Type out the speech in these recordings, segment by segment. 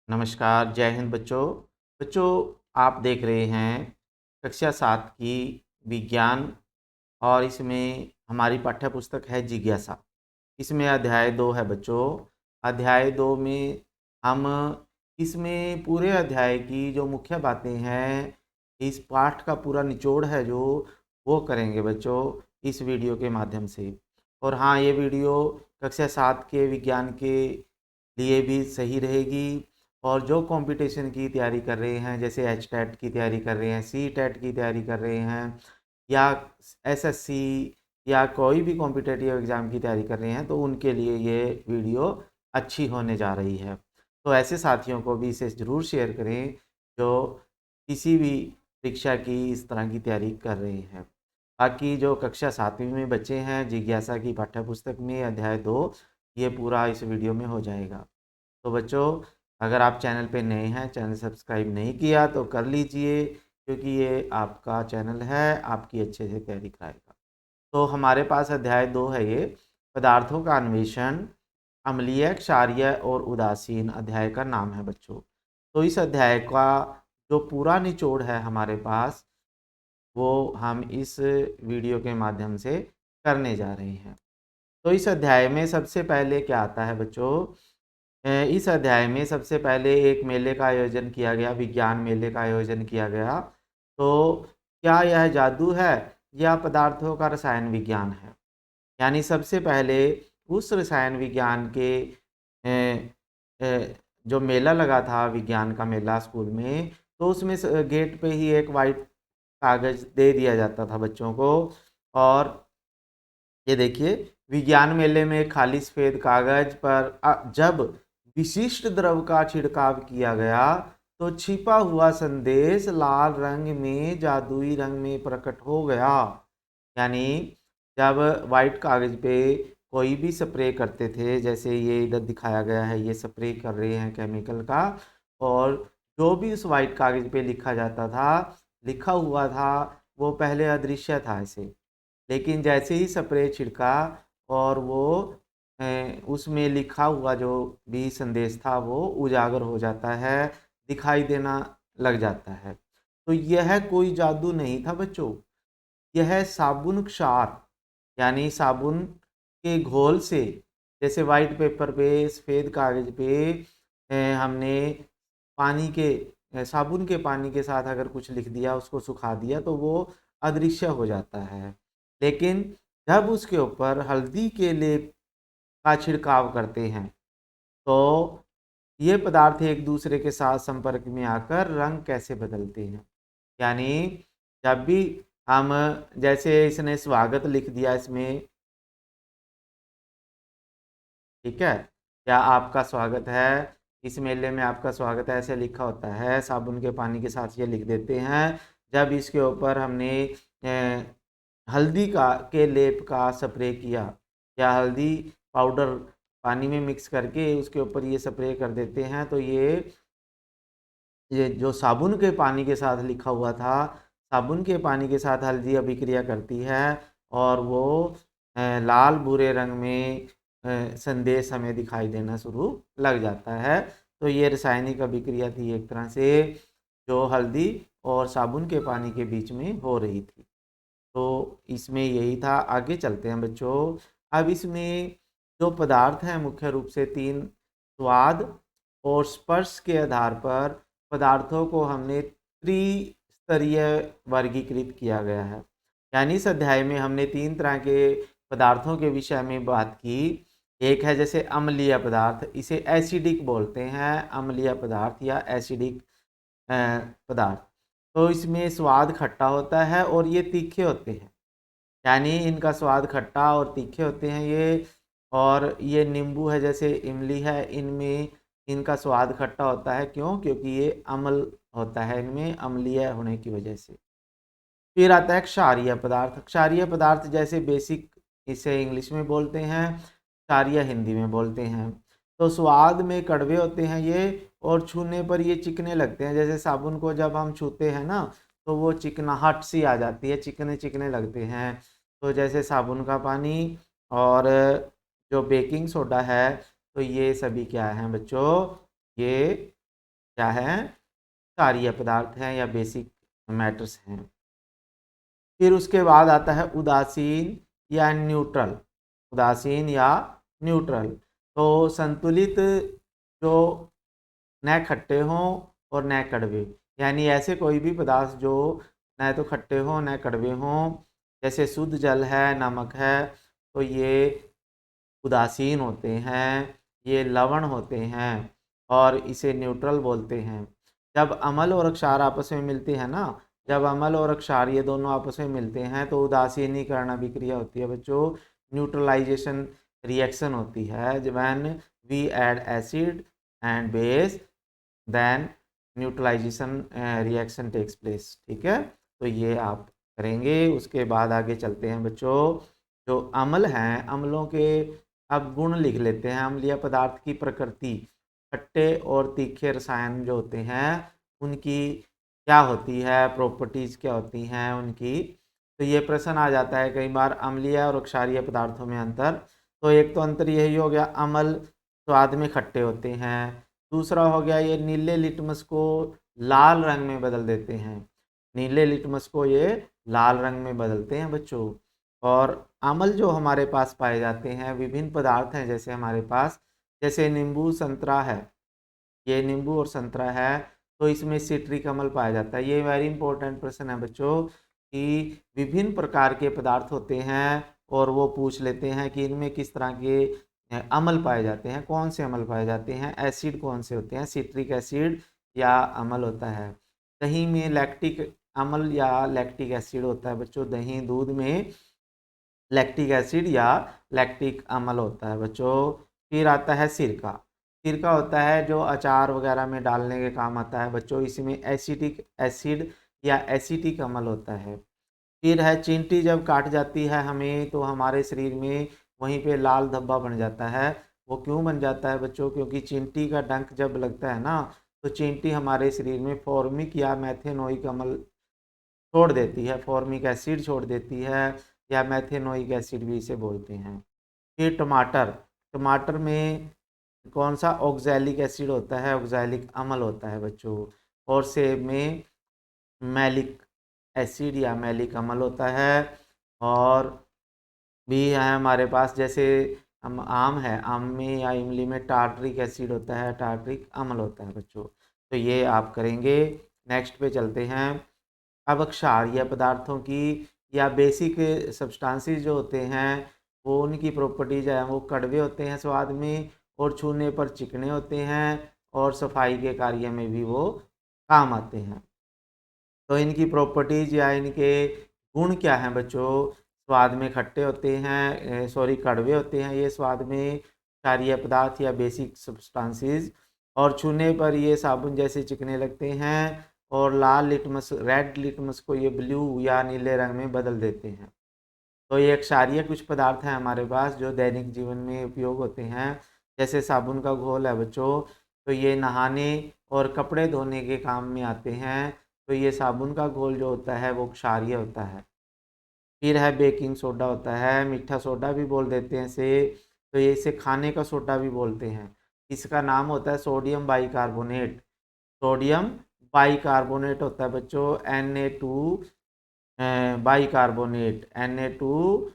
नमस्कार, जय हिंद बच्चों। बच्चों, आप देख रहे हैं कक्षा 7 की विज्ञान और इसमें हमारी पाठ्य पुस्तक है जिज्ञासा। इसमें अध्याय 2 है बच्चों। अध्याय 2 में हम इसमें पूरे अध्याय की जो मुख्य बातें हैं, इस पाठ का पूरा निचोड़ है जो वो करेंगे बच्चों इस वीडियो के माध्यम से। और हाँ, ये वीडियो कक्षा 7 के विज्ञान के लिए भी सही रहेगी। और जो कंपटीशन की तैयारी कर रहे हैं, जैसे एच टेट की तैयारी कर रहे हैं, सी टेट की तैयारी कर रहे हैं, या एसएससी या कोई भी कॉम्पिटिटिव एग्ज़ाम की तैयारी कर रहे हैं, तो उनके लिए ये वीडियो अच्छी होने जा रही है। तो ऐसे साथियों को भी इसे ज़रूर शेयर करें जो किसी भी परीक्षा की इस तरह की तैयारी कर रहे हैं। बाकी जो कक्षा 7वीं में बच्चे हैं, जिज्ञासा की पाठ्य पुस्तक में अध्याय 2 ये पूरा इस वीडियो में हो जाएगा। तो बच्चों, अगर आप चैनल पे नए हैं, चैनल सब्सक्राइब नहीं किया तो कर लीजिए, क्योंकि ये आपका चैनल है, आपकी अच्छे से तैयारी कराएगा। तो हमारे पास अध्याय 2 है ये, पदार्थों का अन्वेषण, अम्लीय, क्षारीय और उदासीन अध्याय का नाम है बच्चों। तो इस अध्याय का जो पूरा निचोड़ है हमारे पास, वो हम इस वीडियो के माध्यम से करने जा रहे हैं। तो इस अध्याय में सबसे पहले क्या आता है बच्चों? इस अध्याय में सबसे पहले एक मेले का आयोजन किया गया, विज्ञान मेले का आयोजन किया गया। तो क्या यह जादू है या पदार्थों का रसायन विज्ञान है? यानी सबसे पहले उस रसायन विज्ञान के जो मेला लगा था, विज्ञान का मेला स्कूल में, तो उसमें गेट पे ही एक वाइट कागज़ दे दिया जाता था बच्चों को। और ये देखिए, विज्ञान मेले में खाली सफ़ेद कागज़ पर जब विशिष्ट द्रव का छिड़काव किया गया तो छिपा हुआ संदेश लाल रंग में जादुई रंग में प्रकट हो गया। यानी जब वाइट कागज़ पे कोई भी स्प्रे करते थे, जैसे ये इधर दिखाया गया है, ये स्प्रे कर रहे हैं केमिकल का, और जो भी उस वाइट कागज़ पे लिखा जाता था, लिखा हुआ था, वो पहले अदृश्य था ऐसे। लेकिन जैसे ही स्प्रे छिड़का और वो उसमें लिखा हुआ जो भी संदेश था वो उजागर हो जाता है, दिखाई देना लग जाता है। तो यह कोई जादू नहीं था बच्चों, यह साबुन क्षार, यानी साबुन के घोल से, जैसे वाइट पेपर पे, सफ़ेद कागज़ पे हमने पानी के साबुन के पानी के साथ अगर कुछ लिख दिया, उसको सुखा दिया, तो वो अदृश्य हो जाता है। लेकिन जब उसके ऊपर हल्दी के लेप का छिड़काव करते हैं, तो ये पदार्थ एक दूसरे के साथ संपर्क में आकर रंग कैसे बदलते हैं। यानी जब भी हम, जैसे इसने स्वागत लिख दिया इसमें, ठीक है, या आपका स्वागत है, इस मेले में आपका स्वागत है, ऐसे लिखा होता है, साबुन के पानी के साथ ये लिख देते हैं। जब इसके ऊपर हमने हल्दी का के लेप का स्प्रे किया, या हल्दी पाउडर पानी में मिक्स करके उसके ऊपर ये स्प्रे कर देते हैं, तो ये जो साबुन के पानी के साथ लिखा हुआ था, साबुन के पानी के साथ हल्दी अभिक्रिया करती है और वो लाल भूरे रंग में संदेश हमें दिखाई देना शुरू लग जाता है। तो ये रासायनिक अभिक्रिया थी एक तरह से, जो हल्दी और साबुन के पानी के बीच में हो रही थी। तो इसमें यही था। आगे चलते हैं बच्चों। अब इसमें जो पदार्थ हैं मुख्य रूप से 3, स्वाद और स्पर्श के आधार पर पदार्थों को हमने त्रिस्तरीय वर्गीकृत किया गया है। यानी इस अध्याय में हमने 3 तरह के पदार्थों के विषय में बात की। एक है जैसे अम्लीय पदार्थ, इसे एसिडिक बोलते हैं, अम्लीय पदार्थ या एसिडिक पदार्थ। तो इसमें स्वाद खट्टा होता है और ये तीखे होते हैं, यानी इनका स्वाद खट्टा और तीखे होते हैं ये। और ये नींबू है, जैसे इमली है, इनमें इनका स्वाद खट्टा होता है। क्यों? क्योंकि ये अम्ल होता है इनमें, अम्लीय होने की वजह से। फिर आता है क्षारीय पदार्थ। क्षारीय पदार्थ जैसे बेसिक इसे इंग्लिश में बोलते हैं, क्षारीय हिंदी में बोलते हैं। तो स्वाद में कड़वे होते हैं ये, और छूने पर ये चिकने लगते हैं। जैसे साबुन को जब हम छूते हैं ना, तो वो चिकनाहट सी आ जाती है, चिकने चिकने लगते हैं। तो जैसे साबुन का पानी और जो बेकिंग सोडा है, तो ये सभी क्या हैं बच्चों? ये क्या है, क्षारीय पदार्थ हैं या बेसिक मैटर्स हैं। फिर उसके बाद आता है उदासीन या न्यूट्रल। उदासीन या न्यूट्रल, तो संतुलित, जो न खट्टे हों और न कड़वे, यानी ऐसे कोई भी पदार्थ जो न तो खट्टे हों न कड़वे हों, जैसे शुद्ध जल है, नमक है, तो ये उदासीन होते हैं, ये लवण होते हैं और इसे न्यूट्रल बोलते हैं। जब अम्ल और क्षार आपस में मिलते हैं ना, जब अम्ल और क्षार ये दोनों आपस में मिलते हैं तो उदासीनीकरण अभिक्रिया होती है बच्चों, न्यूट्रलाइजेशन रिएक्शन होती है। When we add acid and base then neutralization reaction takes place. ठीक है, तो ये आप करेंगे। उसके बाद आगे चलते हैं बच्चों, जो अम्ल हैं, अम्लों के अब गुण लिख लेते हैं। अम्लीय पदार्थ की प्रकृति, खट्टे और तीखे रसायन जो होते हैं उनकी क्या होती है, प्रॉपर्टीज क्या होती हैं उनकी। तो ये प्रश्न आ जाता है कई बार, अम्लीय और क्षारीय पदार्थों में अंतर। तो एक तो अंतर यही हो गया, अम्ल स्वाद में खट्टे होते हैं। दूसरा हो गया, ये नीले लिटमस को लाल रंग में बदल देते हैं। नीले लिटमस को ये लाल रंग में बदलते हैं बच्चों। और अम्ल जो हमारे पास पाए जाते हैं, विभिन्न पदार्थ हैं जैसे हमारे पास, जैसे नींबू संतरा है, ये नींबू और संतरा है, तो इसमें सिट्रिक अम्ल पाया जाता है। ये वेरी इंपॉर्टेंट प्रश्न है बच्चों कि विभिन्न प्रकार के पदार्थ होते हैं और वो पूछ लेते हैं कि इनमें किस तरह के अम्ल पाए जाते हैं, कौन से अम्ल पाए जाते हैं, एसिड कौन से होते हैं, सिट्रिक एसिड या अम्ल होता है। दही में लैक्टिक अम्ल या लैक्टिक एसिड होता है बच्चों, दही दूध में लैक्टिक एसिड या लैक्टिक अम्ल होता है बच्चों। फिर आता है सिरका। सिरका होता है जो अचार वगैरह में डालने के काम आता है बच्चों, इसमें एसिटिक एसिड या एसिटिक अम्ल होता है। फिर है चींटी, जब काट जाती है हमें तो हमारे शरीर में वहीं पे लाल धब्बा बन जाता है। वो क्यों बन जाता है बच्चों, क्योंकि चींटी का डंक जब लगता है ना, तो चींटी हमारे शरीर में फॉर्मिक या मैथेनोइक अम्ल छोड़ देती है, फॉर्मिक एसिड छोड़ देती है, या मैथेनोइक एसिड भी इसे बोलते हैं। फिर टमाटर, टमाटर में कौन सा ऑक्सैलिक एसिड होता है, ऑक्सैलिक अम्ल होता है बच्चों। और सेब में मैलिक एसिड या मैलिक अम्ल होता है। और भी है हमारे पास, जैसे हम आम है, आम में या इमली में टार्टरिक एसिड होता है, टार्टरिक अम्ल होता है बच्चों। तो ये आप करेंगे। नेक्स्ट पे चलते हैं। अब क्षारीय पदार्थों की या बेसिक सब्सटेंसेस जो होते हैं, वो उनकी प्रॉपर्टीज है, वो कड़वे होते हैं स्वाद में और छूने पर चिकने होते हैं और सफाई के कार्य में भी वो काम आते हैं। तो इनकी प्रॉपर्टीज या इनके गुण क्या हैं बच्चों, स्वाद में खट्टे होते हैं, सॉरी कड़वे होते हैं ये स्वाद में, क्षारीय पदार्थ या बेसिक सब्सटेंसेस, और छूने पर ये साबुन जैसे चिकने लगते हैं, और लाल लिटमस, रेड लिटमस को ये ब्लू या नीले रंग में बदल देते हैं। तो ये क्षारीय कुछ पदार्थ हैं हमारे पास जो दैनिक जीवन में उपयोग होते हैं। जैसे साबुन का घोल है बच्चों, तो ये नहाने और कपड़े धोने के काम में आते हैं। तो ये साबुन का घोल जो होता है वो क्षारीय होता है। फिर है बेकिंग सोडा होता है, मीठा सोडा भी बोल देते हैं इसे, तो ये इसे खाने का सोडा भी बोलते हैं। इसका नाम होता है सोडियम बाइकार्बोनेट। सोडियम बाइकार्बोनेट होता है बच्चों, Na2 बाइकार्बोनेट, Na2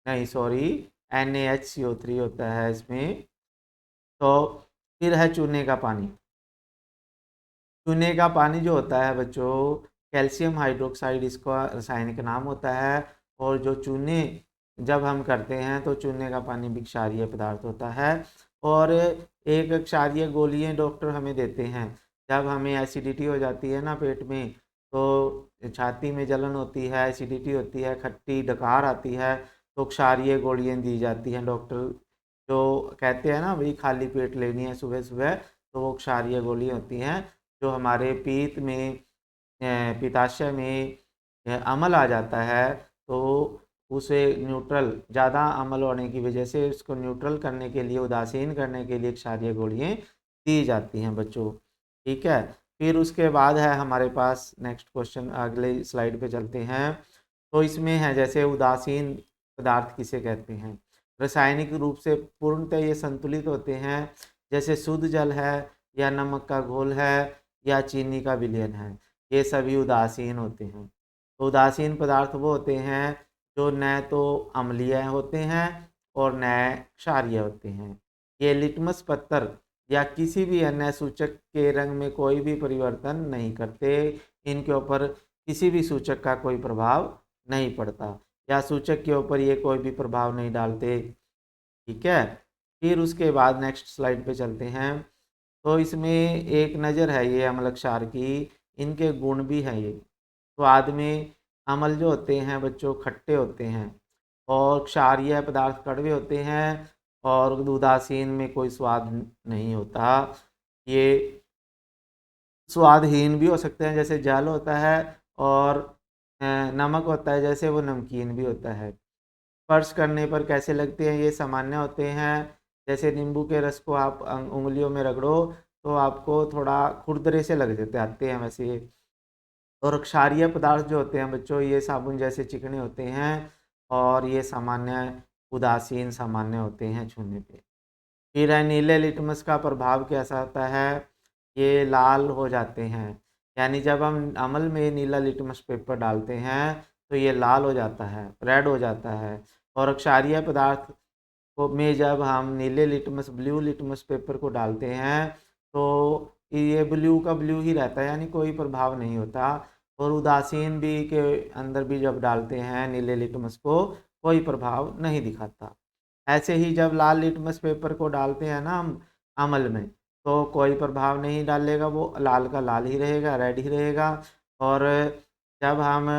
नहीं सॉरी, NaHCO3 होता है इसमें। तो फिर है चूने का पानी। चूने का पानी जो होता है बच्चों, कैल्शियम हाइड्रोक्साइड इसका रासायनिक नाम होता है। और जो चूने जब हम करते हैं तो चूने का पानी भी क्षारीय पदार्थ होता है। और एक क्षारीय गोलियां डॉक्टर हमें देते हैं जब हमें एसिडिटी हो जाती है ना पेट में, तो छाती में जलन होती है, एसिडिटी होती है, खट्टी डकार आती है, तो क्षारीय गोलियां दी जाती हैं। डॉक्टर जो कहते हैं ना भाई खाली पेट लेनी है सुबह सुबह, तो वो क्षारीय गोली होती हैं जो हमारे पीत में, पित्ताशय में अम्ल आ जाता है, तो उसे न्यूट्रल, ज़्यादा अम्ल होने की वजह से उसको न्यूट्रल करने के लिए, उदासीन करने के लिए क्षारीय गोलियाँ दी जाती हैं बच्चों। ठीक है, फिर उसके बाद है हमारे पास नेक्स्ट क्वेश्चन, अगले स्लाइड पे चलते हैं। तो इसमें है जैसे उदासीन पदार्थ किसे कहते हैं, रासायनिक रूप से पूर्णतः ये संतुलित होते हैं। जैसे शुद्ध जल है, या नमक का घोल है या चीनी का विलयन है, ये सभी उदासीन होते हैं। तो उदासीन पदार्थ वो होते हैं जो न तो अम्लीय होते हैं और न क्षारीय होते हैं। ये लिटमस पत्थर या किसी भी अन्य सूचक के रंग में कोई भी परिवर्तन नहीं करते। इनके ऊपर किसी भी सूचक का कोई प्रभाव नहीं पड़ता या सूचक के ऊपर ये कोई भी प्रभाव नहीं डालते। ठीक है, फिर उसके बाद नेक्स्ट स्लाइड पे चलते हैं। तो इसमें एक नज़र है ये अम्ल क्षार की, इनके गुण भी हैं ये। स्वाद में अम्ल जो होते हैं बच्चों खट्टे होते हैं और क्षारीय पदार्थ कड़वे होते हैं और उदासीन में कोई स्वाद नहीं होता। ये स्वादहीन भी हो सकते हैं जैसे जल होता है और नमक होता है जैसे वो नमकीन भी होता है। स्पर्श करने पर कैसे लगते हैं, ये सामान्य होते हैं। जैसे नींबू के रस को आप उंगलियों में रगड़ो तो आपको थोड़ा खुरदरे से लग जाते आते हैं वैसे ये। और क्षारीय पदार्थ जो होते हैं बच्चों ये साबुन जैसे चिकने होते हैं और ये सामान्य उदासीन सामान्य होते हैं छूने पे। फिर है नीले लिटमस का प्रभाव कैसा होता है, ये लाल हो जाते हैं। यानी जब हम अमल में नीला लिटमस पेपर डालते हैं तो ये लाल हो जाता है, रेड हो जाता है। और क्षारीय पदार्थ को में जब हम नीले लिटमस ब्लू लिटमस पेपर को डालते हैं तो ये ब्लू का ब्लू ही रहता है, यानी कोई प्रभाव नहीं होता। और उदासीन भी के अंदर भी जब डालते हैं नीले लिटमस को कोई प्रभाव नहीं दिखाता। ऐसे ही जब लाल लिटमस पेपर को डालते हैं ना हम अमल में तो कोई प्रभाव नहीं डालेगा, वो लाल का लाल ही रहेगा, रेड ही रहेगा। और जब हम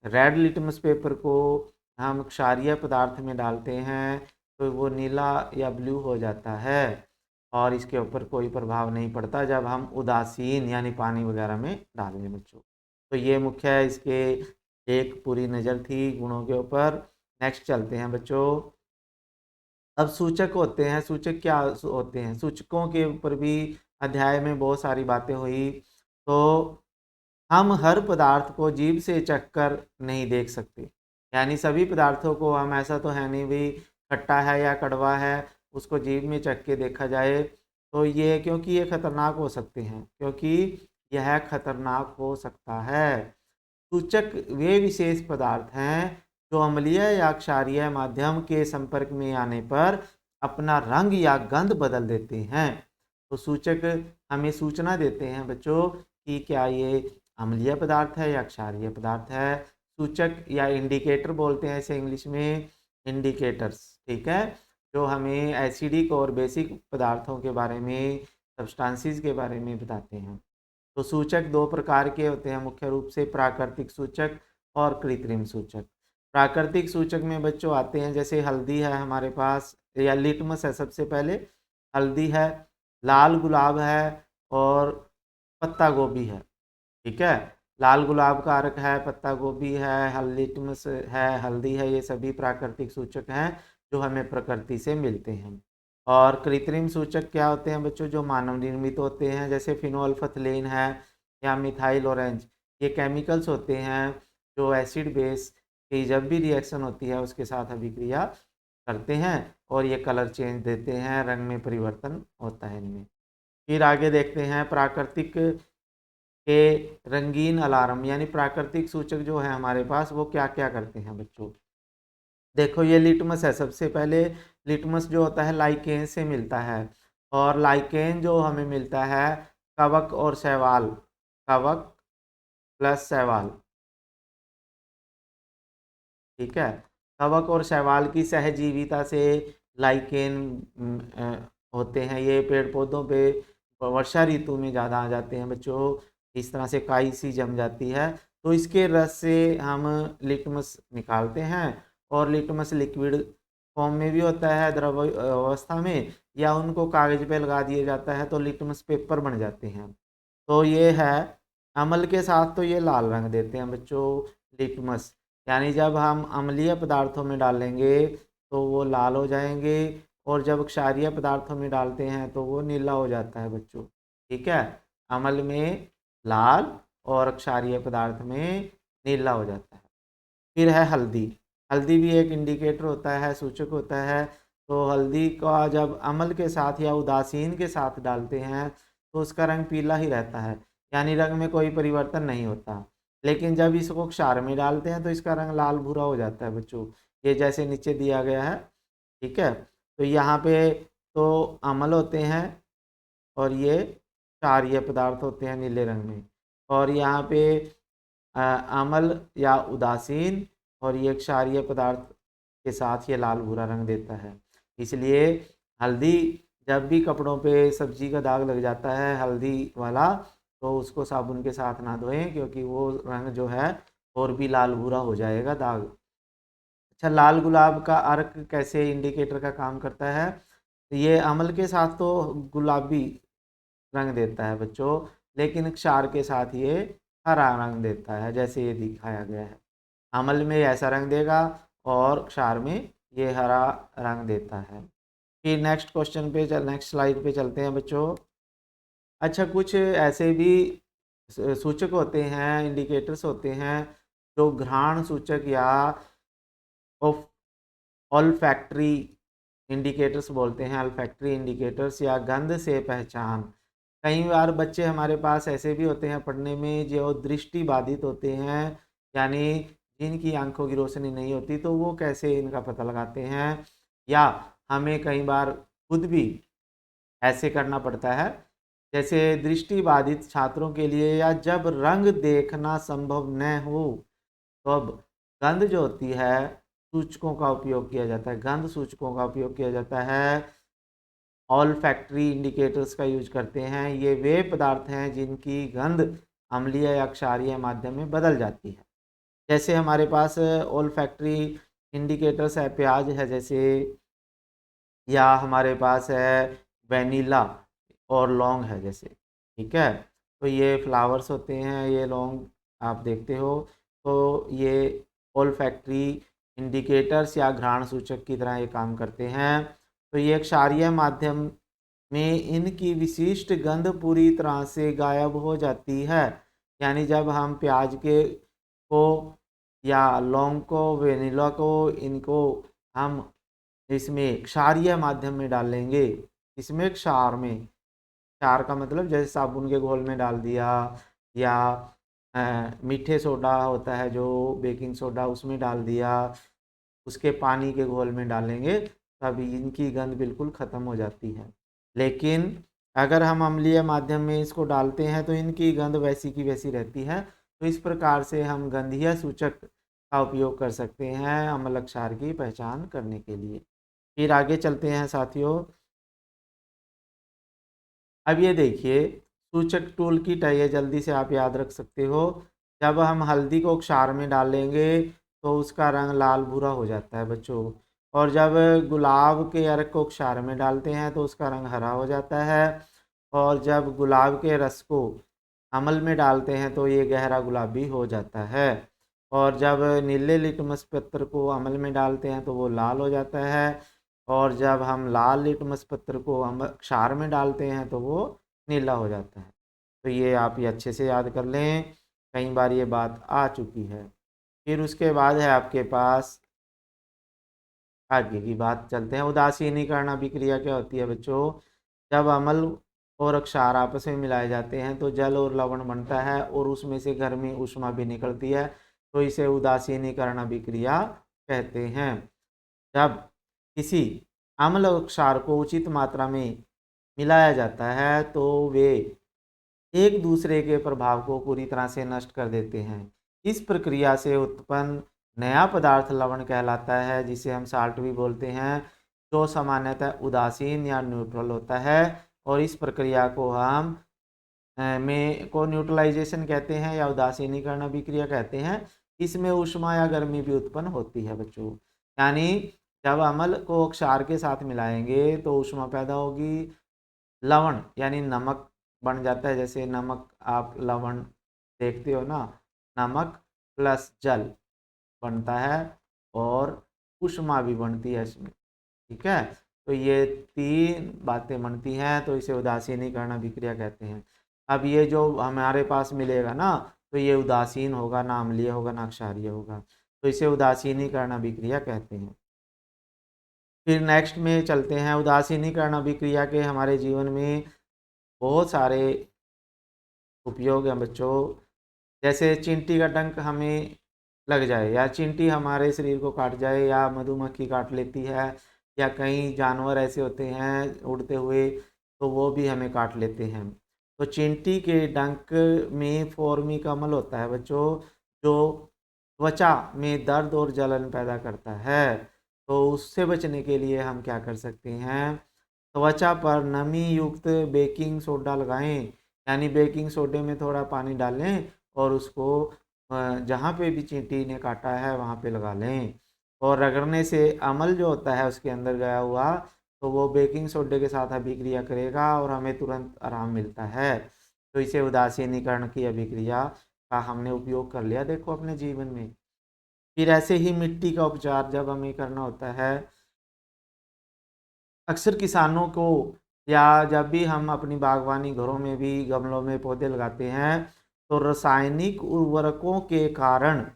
रेड लिटमस पेपर को हम क्षारीय पदार्थ में डालते हैं तो वो नीला या ब्लू हो जाता है और इसके ऊपर कोई प्रभाव नहीं पड़ता जब हम उदासीन यानी पानी वगैरह में डालें बच्चों। तो ये मुख्य है इसके एक पूरी नज़र थी गुणों के ऊपर। नेक्स्ट चलते हैं बच्चों। अब सूचक होते हैं, सूचक क्या होते हैं, सूचकों के ऊपर भी अध्याय में बहुत सारी बातें हुई। तो हम हर पदार्थ को जीभ से चख कर नहीं देख सकते, यानी सभी पदार्थों को हम ऐसा तो है नहीं भाई खट्टा है या कड़वा है उसको जीभ में चख के देखा जाए तो ये क्योंकि ये खतरनाक हो सकते हैं, क्योंकि यह खतरनाक हो सकता है। सूचक वे विशेष पदार्थ हैं जो अम्लीय या क्षारीय माध्यम के संपर्क में आने पर अपना रंग या गंध बदल देते हैं। तो सूचक हमें सूचना देते हैं बच्चों कि क्या ये अम्लीय पदार्थ है या क्षारीय पदार्थ है। सूचक या इंडिकेटर बोलते हैं इसे इंग्लिश में, इंडिकेटर्स। ठीक है, जो हमें एसिडिक और बेसिक पदार्थों के बारे में, सब्सटेंसेस के बारे में बताते हैं। तो सूचक दो प्रकार के होते हैं मुख्य रूप से, प्राकृतिक सूचक और कृत्रिम सूचक। प्राकृतिक सूचक में बच्चों आते हैं जैसे हल्दी है हमारे पास या लिटमस है, सबसे पहले हल्दी है, लाल गुलाब है और पत्ता गोभी है। ठीक है, लाल गुलाब का अर्क है, पत्ता गोभी है, लिटमस है, हल्दी है, ये सभी प्राकृतिक सूचक हैं जो हमें प्रकृति से मिलते हैं। और कृत्रिम सूचक क्या होते हैं बच्चों, जो मानव निर्मित होते हैं, जैसे फिनोल्फथलीन है या मिथाइल ऑरेंज। ये केमिकल्स होते हैं जो एसिड बेस की जब भी रिएक्शन होती है उसके साथ अभिक्रिया करते हैं और ये कलर चेंज देते हैं, रंग में परिवर्तन होता है इनमें। फिर आगे देखते हैं प्राकृतिक के रंगीन अलार्म, यानी प्राकृतिक सूचक जो है हमारे पास वो क्या क्या करते हैं बच्चों। देखो ये लिटमस है, सबसे पहले लिटमस जो होता है लाइकेन से मिलता है और लाइकेन जो हमें मिलता है कवक और शैवाल, कवक प्लस शैवाल। ठीक है, कवक और शैवाल की सहजीविता से लाइकेन होते हैं। ये पेड़ पौधों पे वर्षा ऋतु में ज़्यादा आ जाते हैं बच्चों, इस तरह से काई सी जम जाती है तो इसके रस से हम लिटमस निकालते हैं। और लिटमस लिक्विड फॉर्म में भी होता है द्रव अवस्था में, या उनको कागज़ पे लगा दिया जाता है तो लिटमस पेपर बन जाते हैं। तो ये है अम्ल के साथ तो ये लाल रंग देते हैं बच्चों लिटमस, यानी जब हम अम्लीय पदार्थों में डालेंगे तो वो लाल हो जाएंगे और जब क्षारीय पदार्थों में डालते हैं तो वो नीला हो जाता है बच्चों। ठीक है, अम्ल में लाल और क्षारीय पदार्थ में नीला हो जाता है। फिर है हल्दी, हल्दी भी एक इंडिकेटर होता है, सूचक होता है। तो हल्दी का जब अम्ल के साथ या उदासीन के साथ डालते हैं तो उसका रंग पीला ही रहता है, यानी रंग में कोई परिवर्तन नहीं होता। लेकिन जब इसको क्षार में डालते हैं तो इसका रंग लाल भूरा हो जाता है बच्चों। ये जैसे नीचे दिया गया है, ठीक है। तो यहाँ पे तो अम्ल होते हैं और ये क्षारीय पदार्थ होते हैं नीले रंग में, और यहाँ पे अम्ल या उदासीन और ये क्षारीय पदार्थ के साथ ये लाल भूरा रंग देता है। इसलिए हल्दी, जब भी कपड़ों पे सब्जी का दाग लग जाता है हल्दी वाला, तो उसको साबुन के साथ ना धोएं, क्योंकि वो रंग जो है और भी लाल भूरा हो जाएगा दाग। अच्छा, लाल गुलाब का अर्क कैसे इंडिकेटर का काम करता है? ये अम्ल के साथ तो गुलाबी रंग देता है बच्चों, लेकिन क्षार के साथ ये हरा रंग देता है, जैसे ये दिखाया गया है। अम्ल में ऐसा रंग देगा और क्षार में ये हरा रंग देता है। फिर नेक्स्ट क्वेश्चन पे नेक्स्ट स्लाइड पे चलते हैं बच्चों। अच्छा, कुछ ऐसे भी सूचक होते हैं, इंडिकेटर्स होते हैं, जो घ्राण सूचक या ऑल्फैक्टरी इंडिकेटर्स बोलते हैं, ऑल्फैक्टरी इंडिकेटर्स या गंध से पहचान। कई बार बच्चे हमारे पास ऐसे भी होते हैं पढ़ने में जो दृष्टि बाधित होते हैं, यानी जिनकी आंखों की रोशनी नहीं होती, तो वो कैसे इनका पता लगाते हैं, या हमें कई बार खुद भी ऐसे करना पड़ता है। जैसे दृष्टि बाधित छात्रों के लिए, या जब रंग देखना संभव न हो, तो अब गंध जो होती है सूचकों का उपयोग किया जाता है, गंध सूचकों का उपयोग किया जाता है। ऑल फैक्ट्री इंडिकेटर्स का यूज करते हैं। ये वे पदार्थ हैं जिनकी गंध अम्लीय या क्षारीय माध्यम में बदल जाती है। जैसे हमारे पास ऑल फैक्ट्री इंडिकेटर्स है, प्याज है जैसे, या हमारे पास है वेनिला और लौंग है जैसे, ठीक है। तो ये फ्लावर्स होते हैं, ये लौंग आप देखते हो। तो ये ओल्फैक्टरी इंडिकेटर्स या घ्राण सूचक की तरह ये काम करते हैं। तो ये क्षारीय माध्यम में इनकी विशिष्ट गंध पूरी तरह से गायब हो जाती है। यानी जब हम प्याज के को या लौंग को, वेनिला को, इनको हम इसमें क्षारीय माध्यम में डालेंगे, इसमें क्षार में, क्षार का मतलब जैसे साबुन के घोल में डाल दिया, या मीठे सोडा होता है जो बेकिंग सोडा, उसमें डाल दिया, उसके पानी के घोल में डालेंगे, तब इनकी गंध बिल्कुल ख़त्म हो जाती है। लेकिन अगर हम अम्लीय माध्यम में इसको डालते हैं तो इनकी गंध वैसी की वैसी रहती है। तो इस प्रकार से हम गंधीय सूचक का उपयोग कर सकते हैं अम्ल क्षार की पहचान करने के लिए। फिर आगे चलते हैं साथियों। अब ये देखिए, सूचक टूल किट है, ये जल्दी से आप याद रख सकते हो। जब हम हल्दी को क्षार में डालेंगे तो उसका रंग लाल भूरा हो जाता है बच्चों, और जब गुलाब के अर्क को क्षार में डालते हैं तो उसका रंग हरा हो जाता है, और जब गुलाब के रस को अम्ल में डालते हैं तो ये गहरा गुलाबी हो जाता है, और जब नीले लिटमस पत्र को अम्ल में डालते हैं तो वो लाल हो जाता है, और जब हम लाल लिटमस पत्र को क्षार में डालते हैं तो वो नीला हो जाता है। तो ये आप ये अच्छे से याद कर लें, कई बार ये बात आ चुकी है। फिर उसके बाद है आपके पास आगे की बात, चलते हैं उदासीनीकरण अभिक्रिया क्या होती है बच्चों। जब अम्ल और क्षार आपस में मिलाए जाते हैं तो जल और लवण बनता है, और उसमें से गर्मी ऊष्मा भी निकलती है, तो इसे उदासीनीकरण अभिक्रिया कहते हैं। जब किसी अम्ल और क्षार को उचित मात्रा में मिलाया जाता है तो वे एक दूसरे के प्रभाव को पूरी तरह से नष्ट कर देते हैं। इस प्रक्रिया से उत्पन्न नया पदार्थ लवण कहलाता है, जिसे हम साल्ट भी बोलते हैं, जो सामान्यतः उदासीन या न्यूट्रल होता है। और इस प्रक्रिया को हम में को न्यूट्रलाइजेशन कहते हैं या उदासीनीकरण अभिक्रिया कहते हैं। इसमें ऊष्मा या गर्मी भी उत्पन्न होती है बच्चों। यानी जब अम्ल को क्षार के साथ मिलाएंगे तो ऊष्मा पैदा होगी, लवण यानी नमक बन जाता है, जैसे नमक आप लवण देखते हो ना, नमक प्लस जल बनता है, और ऊष्मा भी बनती है इसमें, ठीक है। तो ये तीन बातें बनती हैं, तो इसे उदासीनीकरण अभिक्रिया कहते हैं। अब ये जो हमारे पास मिलेगा ना, तो ये उदासीन होगा, ना अम्लीय होगा, ना क्षारीय होगा, तो इसे उदासीनीकरण अभिक्रिया कहते हैं। फिर नेक्स्ट में चलते हैं, उदासीनीकरण अभिक्रिया के हमारे जीवन में बहुत सारे उपयोग हैं बच्चों। जैसे चींटी का डंक हमें लग जाए, या चींटी हमारे शरीर को काट जाए, या मधुमक्खी काट लेती है, या कई जानवर ऐसे होते हैं उड़ते हुए तो वो भी हमें काट लेते हैं। तो चींटी के डंक में फॉर्मिक अम्ल होता है बच्चों, जो त्वचा में दर्द और जलन पैदा करता है। तो उससे बचने के लिए हम क्या कर सकते हैं, त्वचा पर नमी युक्त बेकिंग सोडा लगाएं। यानी बेकिंग सोडे में थोड़ा पानी डालें और उसको जहाँ पे भी चींटी ने काटा है वहाँ पे लगा लें, और रगड़ने से अमल जो होता है उसके अंदर गया हुआ, तो वो बेकिंग सोडे के साथ अभिक्रिया करेगा और हमें तुरंत आराम मिलता है। तो इसे उदासीनीकरण की अभिक्रिया का हमने उपयोग कर लिया देखो अपने जीवन में। फिर ऐसे ही मिट्टी का उपचार जब हमें करना होता है, अक्सर किसानों को, या जब भी हम अपनी बागवानी घरों में भी गमलों में पौधे लगाते हैं, तो रासायनिक उर्वरकों के कारण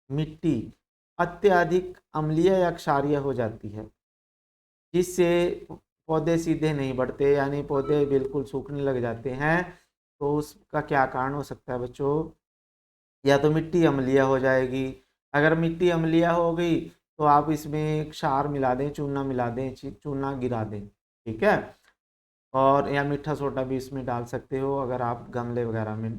मिट्टी अत्यधिक अम्लीय या क्षारीय हो जाती है, जिससे पौधे सीधे नहीं बढ़ते, यानी पौधे बिल्कुल सूखने लग जाते हैं। तो उसका क्या कारण हो सकता है बच्चों, या तो मिट्टी अम्लीय हो जाएगी। अगर मिट्टी अम्लीय हो गई तो आप इसमें क्षार मिला दें, चूना मिला दें, चूना गिरा दें, ठीक है। और या मीठा सोडा भी इसमें डाल सकते हो अगर आप गमले वगैरह में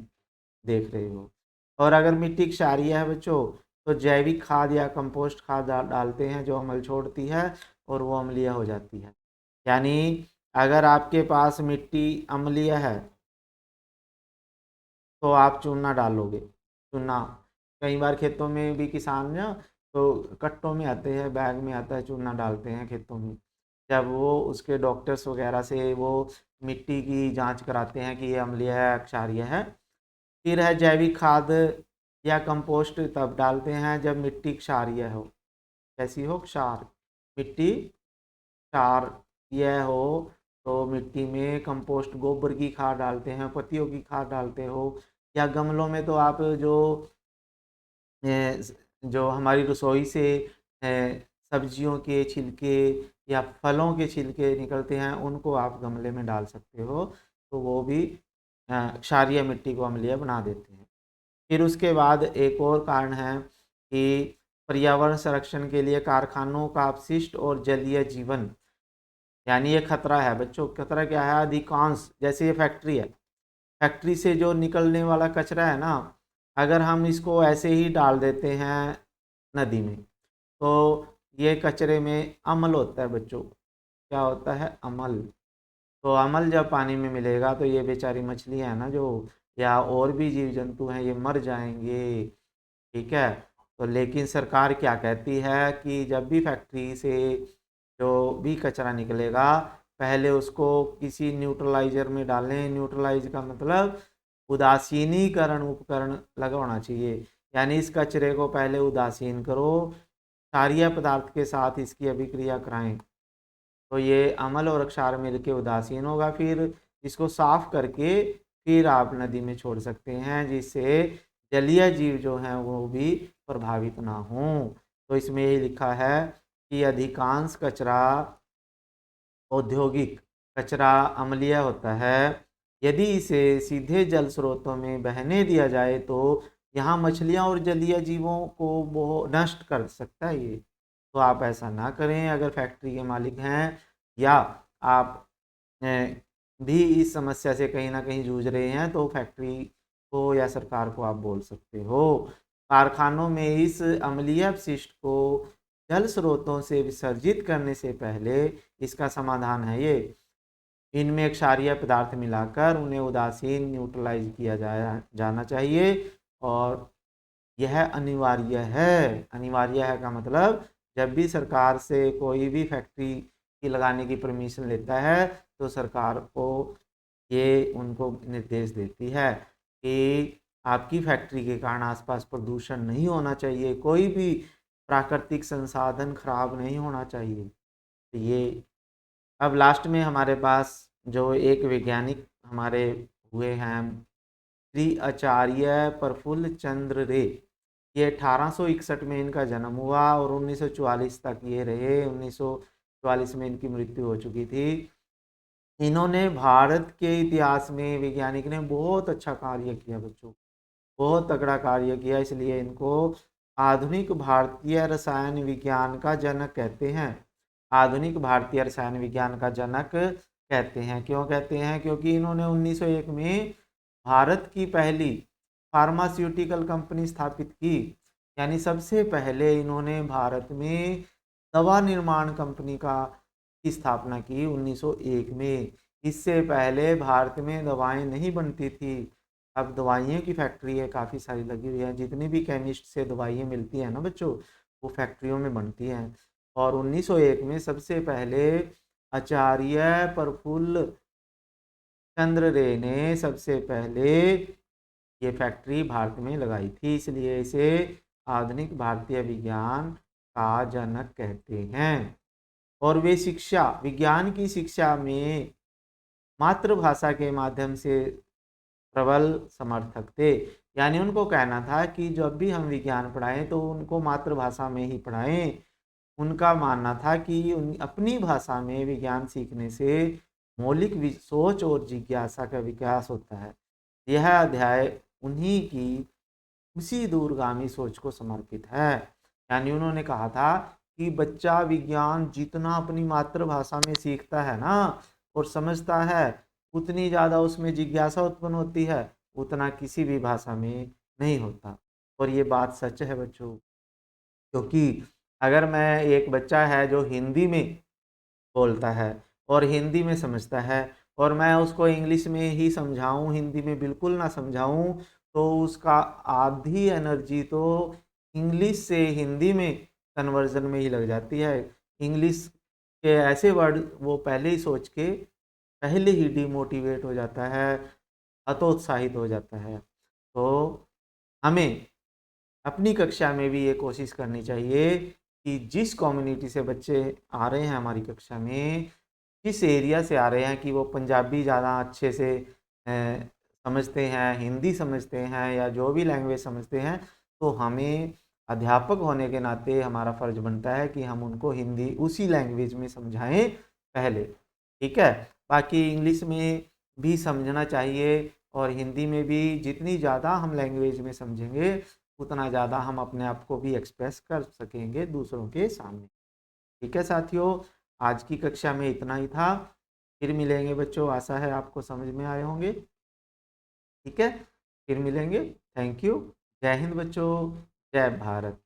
देख रहे हो। और अगर मिट्टी क्षारीय है बच्चों, तो जैविक खाद या कंपोस्ट खाद डालते हैं जो अम्ल छोड़ती है और वो अम्लीय हो जाती है। यानी अगर आपके पास मिट्टी अम्लीय है तो आप चूना डालोगे, चूना। कई बार खेतों में भी किसान ना, तो कट्टों में आते हैं, बैग में आता है, चूना डालते हैं खेतों में। जब वो उसके डॉक्टर्स वगैरह से वो मिट्टी की जांच कराते हैं कि ये अम्लीय है क्षारीय है। फिर है जैविक खाद या कंपोस्ट तब डालते हैं जब मिट्टी क्षारीय हो। कैसी हो, क्षार, मिट्टी क्षारीय हो। तो मिट्टी में कंपोस्ट गोबर की खाद डालते हैं, पत्तियों की खाद डालते हो, या गमलों में तो आप जो हमारी रसोई से सब्जियों के छिलके या फलों के छिलके निकलते हैं उनको आप गमले में डाल सकते हो, तो वो भी क्षारीय मिट्टी को अम्लीय बना देते हैं। फिर उसके बाद एक और कारण है कि पर्यावरण संरक्षण के लिए कारखानों का अपशिष्ट और जलीय जीवन, यानी ये खतरा है बच्चों। खतरा क्या है, अधिकांश, जैसे ये फैक्ट्री है, फैक्ट्री से जो निकलने वाला कचरा है ना, अगर हम इसको ऐसे ही डाल देते हैं नदी में, तो ये कचरे में अम्ल होता है बच्चों। क्या होता है, अम्ल। तो अम्ल जब पानी में मिलेगा तो ये बेचारी मछलियाँ हैं ना जो, या और भी जीव जंतु हैं, ये मर जाएंगे, ठीक है। तो लेकिन सरकार क्या कहती है कि जब भी फैक्ट्री से जो भी कचरा निकलेगा, पहले उसको किसी न्यूट्रलाइजर में डालें। न्यूट्रलाइज का मतलब उदासीनीकरण उपकरण लगवाना चाहिए, यानी इस कचरे को पहले उदासीन करो, क्षारीय पदार्थ के साथ इसकी अभिक्रिया कराएं, तो ये अम्ल और क्षार मिलके उदासीन होगा। फिर इसको साफ करके फिर आप नदी में छोड़ सकते हैं, जिससे जलीय जीव जो हैं वो भी प्रभावित ना हों। तो इसमें यही लिखा है कि अधिकांश कचरा, औद्योगिक कचरा अम्लीय होता है। यदि इसे सीधे जल स्रोतों में बहने दिया जाए तो यहाँ मछलियाँ और जलीय जीवों को बहुत नष्ट कर सकता है ये। तो आप ऐसा ना करें अगर फैक्ट्री के मालिक हैं, या आप भी इस समस्या से कहीं ना कहीं जूझ रहे हैं, तो फैक्ट्री को या सरकार को आप बोल सकते हो। कारखानों में इस अम्लीय अपशिष्ट को जल स्रोतों से विसर्जित करने से पहले इसका समाधान है ये, इनमें क्षारीय पदार्थ मिलाकर उन्हें उदासीन न्यूट्रलाइज किया जाना चाहिए। और यह अनिवार्य है। अनिवार्य है का मतलब, जब भी सरकार से कोई भी फैक्ट्री की लगाने की परमिशन लेता है तो सरकार को ये उनको निर्देश देती है कि आपकी फैक्ट्री के कारण आसपास प्रदूषण नहीं होना चाहिए, कोई भी प्राकृतिक संसाधन खराब नहीं होना चाहिए। तो ये अब लास्ट में हमारे पास जो एक वैज्ञानिक हमारे हुए हैं, श्री आचार्य प्रफुल्ल चंद्र रे, ये 1861 में इनका जन्म हुआ और 1944 तक ये रहे। 1944 में इनकी मृत्यु हो चुकी थी। इन्होंने भारत के इतिहास में वैज्ञानिक ने बहुत अच्छा कार्य किया बच्चों, बहुत तगड़ा कार्य किया, इसलिए इनको आधुनिक भारतीय रसायन विज्ञान का जनक कहते हैं। आधुनिक भारतीय रसायन विज्ञान का जनक कहते हैं। क्यों कहते हैं? क्योंकि इन्होंने 1901 में भारत की पहली फार्मास्यूटिकल कंपनी स्थापित की। यानी सबसे पहले इन्होंने भारत में दवा निर्माण कंपनी की स्थापना की 1901 में। इससे पहले भारत में दवाएं नहीं बनती थी। अब दवाइयों की फैक्ट्री है, काफ़ी सारी लगी हुई है। जितनी भी केमिस्ट से दवाइयाँ मिलती हैं ना बच्चों, वो फैक्ट्रियों में बनती हैं। और 1901 में सबसे पहले आचार्य प्रफुल्ल चंद्र रे ने सबसे पहले ये फैक्ट्री भारत में लगाई थी, इसलिए इसे आधुनिक भारतीय विज्ञान का जनक कहते हैं। और वे शिक्षा, विज्ञान की शिक्षा में मातृभाषा के माध्यम से प्रबल समर्थक थे। यानी उनको कहना था कि जब भी हम विज्ञान पढ़ाएं तो उनको मातृभाषा में ही पढ़ाएं। उनका मानना था कि अपनी भाषा में विज्ञान सीखने से मौलिक सोच और जिज्ञासा का विकास होता है। यह अध्याय उन्हीं की उसी दूरगामी सोच को समर्पित है। यानी उन्होंने कहा था कि बच्चा विज्ञान जितना अपनी मातृभाषा में सीखता है ना और समझता है, उतनी ज़्यादा उसमें जिज्ञासा उत्पन्न होती है, उतना किसी भी भाषा में नहीं होता। और ये बात सच है बच्चों, क्योंकि अगर मैं, एक बच्चा है जो हिंदी में बोलता है और हिंदी में समझता है, और मैं उसको इंग्लिश में ही समझाऊं, हिंदी में बिल्कुल ना समझाऊं, तो उसका आधी एनर्जी तो इंग्लिश से हिंदी में कन्वर्जन में ही लग जाती है। इंग्लिश के ऐसे वर्ड वो पहले ही सोच के पहले ही डिमोटिवेट हो जाता है, हतोत्साहित हो जाता है। तो हमें अपनी कक्षा में भी ये कोशिश करनी चाहिए कि जिस कम्युनिटी से बच्चे आ रहे हैं हमारी कक्षा में, किस एरिया से आ रहे हैं, कि वो पंजाबी ज़्यादा अच्छे से समझते हैं, हिंदी समझते हैं, या जो भी लैंग्वेज समझते हैं, तो हमें अध्यापक होने के नाते हमारा फ़र्ज़ बनता है कि हम उनको हिंदी उसी लैंग्वेज में समझाएं पहले। ठीक है? बाकी इंग्लिश में भी समझना चाहिए, और हिंदी में भी जितनी ज़्यादा हम लैंग्वेज में समझेंगे, उतना ज़्यादा हम अपने आप को भी एक्सप्रेस कर सकेंगे दूसरों के सामने। ठीक है साथियों, आज की कक्षा में इतना ही था। फिर मिलेंगे बच्चों, आशा है आपको समझ में आए होंगे। ठीक है, फिर मिलेंगे। Thank you. जय हिंद बच्चों, जय भारत।